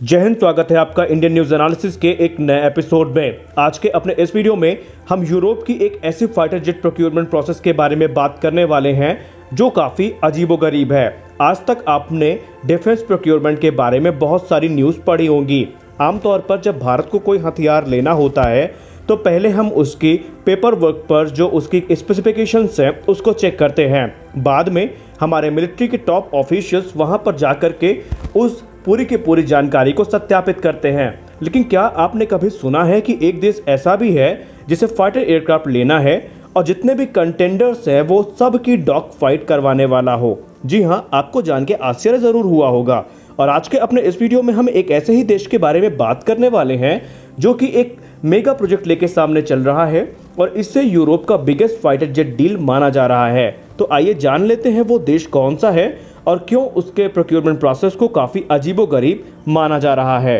जय हिंद। स्वागत है आपका इंडियन न्यूज एनालिसिस के एक नए एपिसोड में। आज के अपने इस वीडियो में हम यूरोप की एक ऐसी फाइटर जेट प्रोक्योरमेंट प्रोसेस के बारे में बात करने वाले हैं जो काफ़ी अजीबोगरीब है। आज तक आपने डिफेंस प्रोक्योरमेंट के बारे में बहुत सारी न्यूज़ पढ़ी होंगी। आमतौर पर जब भारत को कोई हथियार लेना होता है तो पहले हम उसकी पेपर वर्क पर जो उसकी स्पेसिफिकेशंस हैं उसको चेक करते हैं। बाद में हमारे मिलिट्री के टॉप ऑफिशियल्स वहां पर जाकर के उस पूरी की पूरी जानकारी को सत्यापित करते हैं। लेकिन क्या आपने कभी सुना है कि एक देश ऐसा भी है जिसे फाइटर एयरक्राफ्ट लेना है और जितने भी कंटेंडर्स हैं वो सब की डॉग फाइट करवाने वाला हो? जी हाँ, आपको जान के आश्चर्य ज़रूर हुआ होगा। और आज के अपने इस वीडियो में हम एक ऐसे ही देश के बारे में बात करने वाले हैं जो कि एक मेगा प्रोजेक्ट लेके सामने चल रहा है और इससे यूरोप का बिगेस्ट फाइटर जेट डील माना जा रहा है। तो आइए जान लेते हैं वो देश कौन सा है और क्यों उसके प्रोक्योरमेंट प्रोसेस को काफ़ी अजीबोगरीब माना जा रहा है।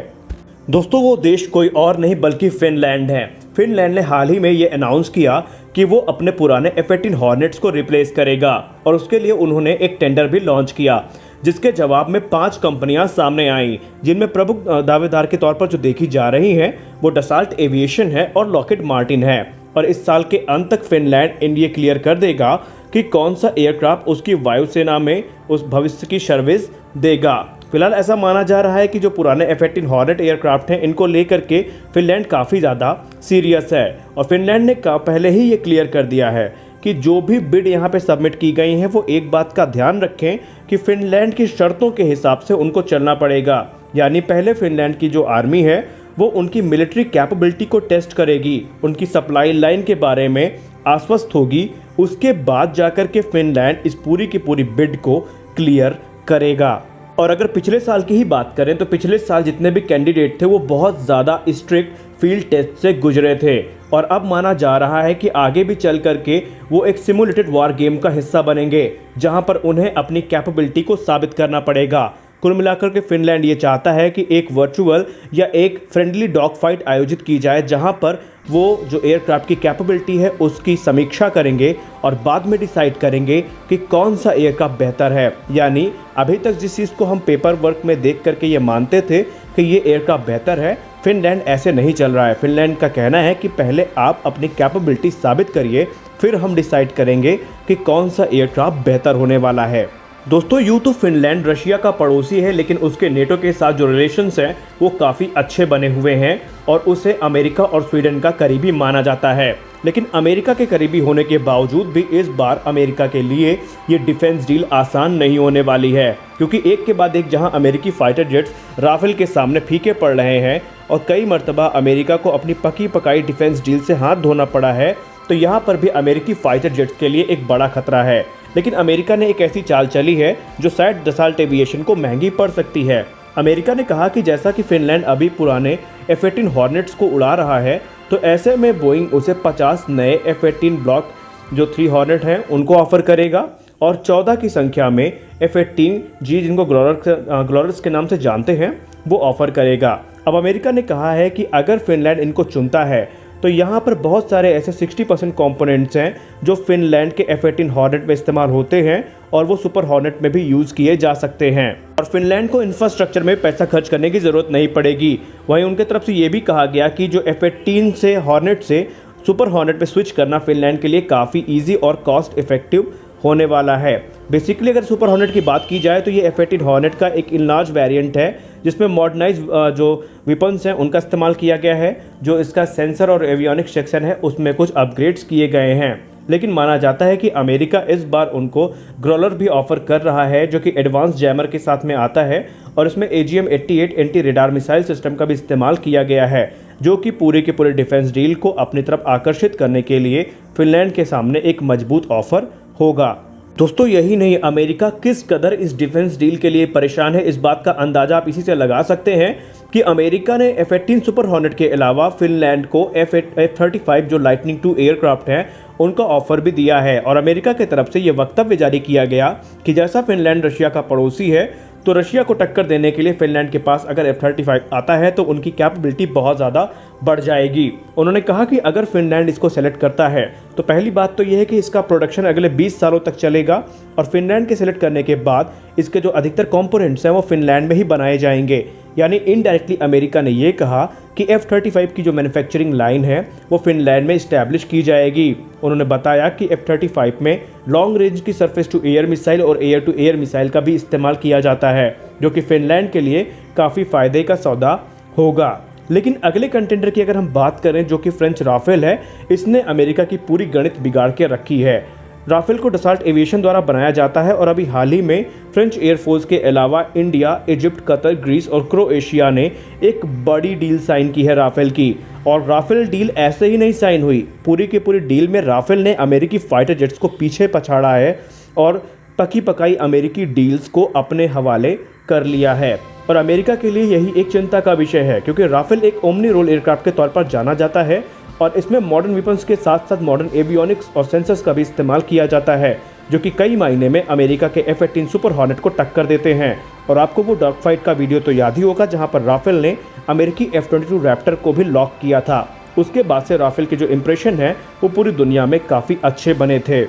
दोस्तों, वो देश कोई और नहीं बल्कि फिनलैंड है। फिनलैंड ने हाल ही में ये अनाउंस किया कि वो अपने पुराने F-18 हॉर्नेट्स को रिप्लेस करेगा और उसके लिए उन्होंने एक टेंडर भी लॉन्च किया, जिसके जवाब में 5 कंपनियां सामने आईं, जिनमें प्रमुख दावेदार के तौर पर जो देखी जा रही हैं वो डसाल्ट एविएशन है और लॉकहीड मार्टिन है। और इस साल के अंत तक फिनलैंड इंडिया क्लियर कर देगा कि कौन सा एयरक्राफ्ट उसकी वायुसेना में उस भविष्य की सर्विस देगा। फिलहाल ऐसा माना जा रहा है कि जो पुराने F-18 हॉर्नेट एयरक्राफ्ट हैं इनको लेकर के फिनलैंड काफ़ी ज़्यादा सीरियस है। और फिनलैंड ने पहले ही ये क्लियर कर दिया है कि जो भी बिड यहाँ पे सबमिट की गई हैं वो एक बात का ध्यान रखें कि फिनलैंड की शर्तों के हिसाब से उनको चलना पड़ेगा। यानी पहले फिनलैंड की जो आर्मी है वो उनकी मिलिट्री कैपेबिलिटी को टेस्ट करेगी, उनकी सप्लाई लाइन के बारे में आश्वस्त होगी, उसके बाद जाकर के फिनलैंड इस पूरी की पूरी बिड को क्लियर करेगा। और अगर पिछले साल की ही बात करें तो पिछले साल जितने भी कैंडिडेट थे वो बहुत ज़्यादा स्ट्रिक्ट फील्ड टेस्ट से गुजरे थे और अब माना जा रहा है कि आगे भी चल करके वो एक सिमुलेटेड वॉर गेम का हिस्सा बनेंगे, जहां पर उन्हें अपनी कैपेबिलिटी को साबित करना पड़ेगा। कुल मिलाकर के फिनलैंड ये चाहता है कि एक वर्चुअल या एक फ्रेंडली डॉग फाइट आयोजित की जाए, जहां पर वो जो एयरक्राफ्ट की कैपेबिलिटी है उसकी समीक्षा करेंगे और बाद में डिसाइड करेंगे कि कौन सा एयरक्राफ्ट बेहतर है। यानी अभी तक जिस चीज़ को हम पेपर वर्क में देख करके ये मानते थे कि ये एयरक्राफ्ट बेहतर है, फिनलैंड ऐसे नहीं चल रहा है। फिनलैंड का कहना है कि पहले आप अपनी कैपेबिलिटी साबित करिए, फिर हम डिसाइड करेंगे कि कौन सा एयरक्राफ्ट बेहतर होने वाला है। दोस्तों, यूँ तो फिनलैंड रशिया का पड़ोसी है, लेकिन उसके नेटो के साथ जो रिलेशंस हैं वो काफ़ी अच्छे बने हुए हैं और उसे अमेरिका और स्वीडन का करीबी माना जाता है। लेकिन अमेरिका के करीबी होने के बावजूद भी इस बार अमेरिका के लिए ये डिफेंस डील आसान नहीं होने वाली है, क्योंकि एक के बाद एक जहां अमेरिकी फाइटर जेट्स राफेल के सामने फीके पड़ रहे हैं और कई मरतबा अमेरिका को अपनी पकी पकाई डिफेंस डील से हाथ धोना पड़ा है, तो यहाँ पर भी अमेरिकी फाइटर जेट्स के लिए एक बड़ा खतरा है। लेकिन अमेरिका ने एक ऐसी चाल चली है जो शायद डसाल्ट एविएशन को महंगी पड़ सकती है। अमेरिका ने कहा कि जैसा कि फिनलैंड अभी पुराने F-18 हॉर्नेट्स को उड़ा रहा है, तो ऐसे में बोइंग उसे 50 नए F-18 ब्लॉक जो 3 हॉर्नेट हैं उनको ऑफर करेगा और 14 की संख्या में F-18G जिनको ग्लोरस के नाम से जानते हैं वो ऑफर करेगा। अब अमेरिका ने कहा है कि अगर फिनलैंड इनको चुनता है तो यहाँ पर बहुत सारे ऐसे 60% कंपोनेंट्स हैं जो फिनलैंड के F-18 हॉर्नेट में इस्तेमाल होते हैं और वो सुपर हॉर्नेट में भी यूज़ किए जा सकते हैं और फिनलैंड को इंफ्रास्ट्रक्चर में पैसा खर्च करने की ज़रूरत नहीं पड़ेगी। वहीं उनके तरफ से ये भी कहा गया कि जो F-18 से हॉर्नेट से सुपर हॉर्नेट में स्विच करना फिनलैंड के लिए काफ़ी ईजी और कॉस्ट इफेक्टिव होने वाला है। बेसिकली अगर सुपर हॉर्नेट की बात की जाए तो ये F-18 हॉर्नेट का एक इनलार्ज वेरिएंट है जिसमें मॉडर्नाइज जो वेपन्स हैं उनका इस्तेमाल किया गया है। जो इसका सेंसर और एवियोनिक सेक्शन है उसमें कुछ अपग्रेड्स किए गए हैं। लेकिन माना जाता है कि अमेरिका इस बार उनको ग्रोलर भी ऑफर कर रहा है जो कि एडवांस जैमर के साथ में आता है और इसमें AGM-88 anti radar missile system का भी इस्तेमाल किया गया है, जो कि पूरे के पूरे डिफेंस डील को अपनी तरफ आकर्षित करने के लिए फिनलैंड के सामने एक मजबूत ऑफर होगा। दोस्तों, यही नहीं, अमेरिका किस कदर इस डिफेंस डील के लिए परेशान है इस बात का अंदाजा आप इसी से लगा सकते हैं कि अमेरिका ने F-18 सुपर हॉर्नेट के अलावा फिनलैंड को F-35 जो लाइटनिंग II एयरक्राफ्ट हैं उनका ऑफर भी दिया है। और अमेरिका की तरफ से ये वक्तव्य जारी किया गया कि जैसा फिनलैंड रशिया का पड़ोसी है तो रशिया को टक्कर देने के लिए फिनलैंड के पास अगर F-35 आता है तो उनकी कैपेबिलिटी बहुत ज़्यादा बढ़ जाएगी। उन्होंने कहा कि अगर फिनलैंड इसको सेलेक्ट करता है तो पहली बात तो यह है कि इसका प्रोडक्शन अगले 20 सालों तक चलेगा और फिनलैंड के सेलेक्ट करने के बाद इसके जो अधिकतर कंपोनेंट्स हैं वो फिनलैंड में ही बनाए जाएंगे। यानी इनडायरेक्टली अमेरिका ने यह कहा कि F-35 की जो मैन्युफैक्चरिंग लाइन है वो फिनलैंड में इस्टेब्लिश की जाएगी। उन्होंने बताया कि F-35 में लॉन्ग रेंज की सरफेस टू एयर मिसाइल और एयर टू एयर मिसाइल का भी इस्तेमाल किया जाता है, जो कि फिनलैंड के लिए काफ़ी फ़ायदे का सौदा होगा। लेकिन अगले कंटेंडर की अगर हम बात करें जो कि फ्रेंच राफेल है, इसने अमेरिका की पूरी गणित बिगाड़ के रखी है। राफेल को डसाल्ट एविएशन द्वारा बनाया जाता है और अभी हाल ही में फ्रेंच एयरफोर्स के अलावा इंडिया, इजिप्ट, कतर, ग्रीस और क्रोएशिया ने एक बड़ी डील साइन की है राफेल की। और राफेल डील ऐसे ही नहीं साइन हुई, पूरी की पूरी डील में राफेल ने अमेरिकी फाइटर जेट्स को पीछे पछाड़ा है और पकी पकाई अमेरिकी डील्स को अपने हवाले कर लिया है। और अमेरिका के लिए यही एक चिंता का विषय है, क्योंकि राफेल एक ओमनी रोल एयरक्राफ्ट के तौर पर जाना जाता है और इसमें मॉडर्न वेपन्स के साथ साथ मॉडर्न एवियोनिक्स और सेंसर्स का भी इस्तेमाल किया जाता है, जो कि कई मायने में अमेरिका के F-18 सुपर हॉर्नेट को टक्कर देते हैं। और आपको वो डॉग फाइट का वीडियो तो याद ही होगा जहां पर राफेल ने अमेरिकी F-22 रैप्टर को भी लॉक किया था। उसके बाद से राफेल के जो इंप्रेशन है वो पूरी दुनिया में काफ़ी अच्छे बने थे।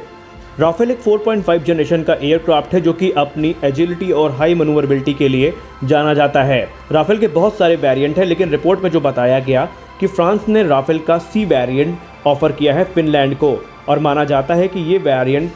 राफेल एक 4.5 जनरेशन का एयरक्राफ्ट है जो कि अपनी एजिलिटी और हाई मनूवरेबिलिटी के लिए जाना जाता है। राफेल के बहुत सारे वेरिएंट हैं, लेकिन रिपोर्ट में जो बताया गया कि फ्रांस ने राफेल का सी वेरिएंट ऑफर किया है फिनलैंड को और माना जाता है कि ये वेरिएंट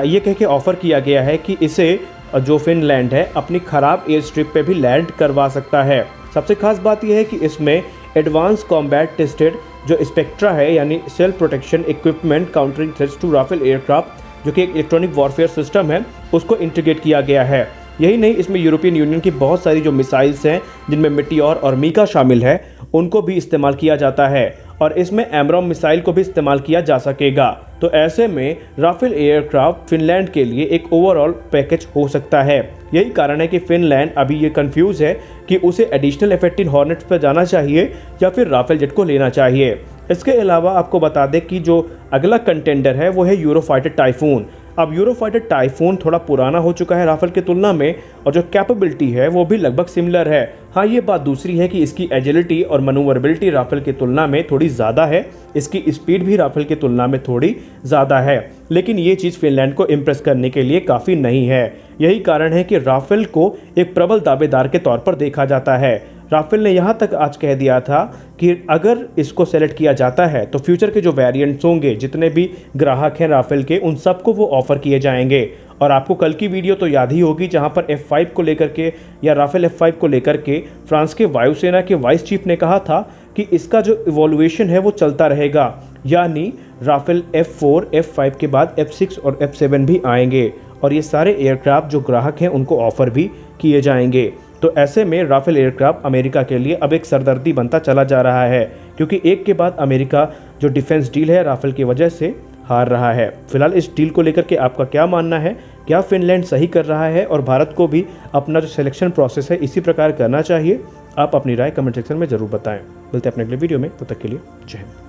ये कह के ऑफर किया गया है कि इसे जो फिनलैंड है अपनी ख़राब एयर स्ट्रिप पे भी लैंड करवा सकता है। सबसे खास बात यह है कि इसमें एडवांस कॉम्बैट टेस्टेड जो स्पेक्ट्रा है, यानी self protection equipment countering threats to Rafale aircraft, जो कि एक इलेक्ट्रॉनिक वॉरफेयर सिस्टम है, उसको इंटीग्रेट किया गया है। यही नहीं, इसमें यूरोपियन यूनियन की बहुत सारी जो मिसाइल्स हैं जिनमें मिटियोर और मीका शामिल है उनको भी इस्तेमाल किया जाता है और इसमें एमरॉम मिसाइल को भी इस्तेमाल किया जा सकेगा। तो ऐसे में राफेल एयरक्राफ्ट फिनलैंड के लिए एक ओवरऑल पैकेज हो सकता है। यही कारण है कि फिनलैंड अभी ये कंफ्यूज है कि उसे एडिशनल F-18 हॉर्नेट्स पर जाना चाहिए या फिर राफेल जेट को लेना चाहिए। इसके अलावा आपको बता दें कि जो अगला कंटेंडर है वो है यूरोफाइटर टाइफून। अब यूरोफाइटर टाइफून थोड़ा पुराना हो चुका है राफेल की तुलना में और जो कैपेबिलिटी है वो भी लगभग सिमिलर है। हाँ, ये बात दूसरी है कि इसकी एजिलिटी और मनूवरेबिलिटी राफेल की तुलना में थोड़ी ज़्यादा है, इसकी स्पीड भी राफेल की तुलना में थोड़ी ज़्यादा है, लेकिन ये चीज़ फिनलैंड को इम्प्रेस करने के लिए काफ़ी नहीं है। यही कारण है कि राफेल को एक प्रबल दावेदार के तौर पर देखा जाता है। राफेल ने यहाँ तक आज कह दिया था कि अगर इसको सेलेक्ट किया जाता है तो फ्यूचर के जो वेरिएंट्स होंगे, जितने भी ग्राहक हैं राफेल के, उन सबको वो ऑफर किए जाएंगे। और आपको कल की वीडियो तो याद ही होगी जहाँ पर F-5 को लेकर के या राफेल F-5 को लेकर के फ्रांस के वायुसेना के वाइस चीफ ने कहा था कि इसका जो इवोल्यूशन है वो चलता रहेगा, यानी राफेल F-4, F-5 के बाद F-6 और F-7 भी आएंगे और ये सारे एयरक्राफ्ट जो ग्राहक हैं उनको ऑफर भी किए जाएंगे। तो ऐसे में राफेल एयरक्राफ्ट अमेरिका के लिए अब एक सरदर्दी बनता चला जा रहा है, क्योंकि एक के बाद अमेरिका जो डिफेंस डील है राफेल की वजह से हार रहा है। फिलहाल इस डील को लेकर के आपका क्या मानना है? क्या फिनलैंड सही कर रहा है और भारत को भी अपना जो सिलेक्शन प्रोसेस है इसी प्रकार करना चाहिए? आप अपनी राय कमेंट सेक्शन में ज़रूर बताएं। मिलते हैं अपने अगले वीडियो में, तब तक के लिए जय हिंद।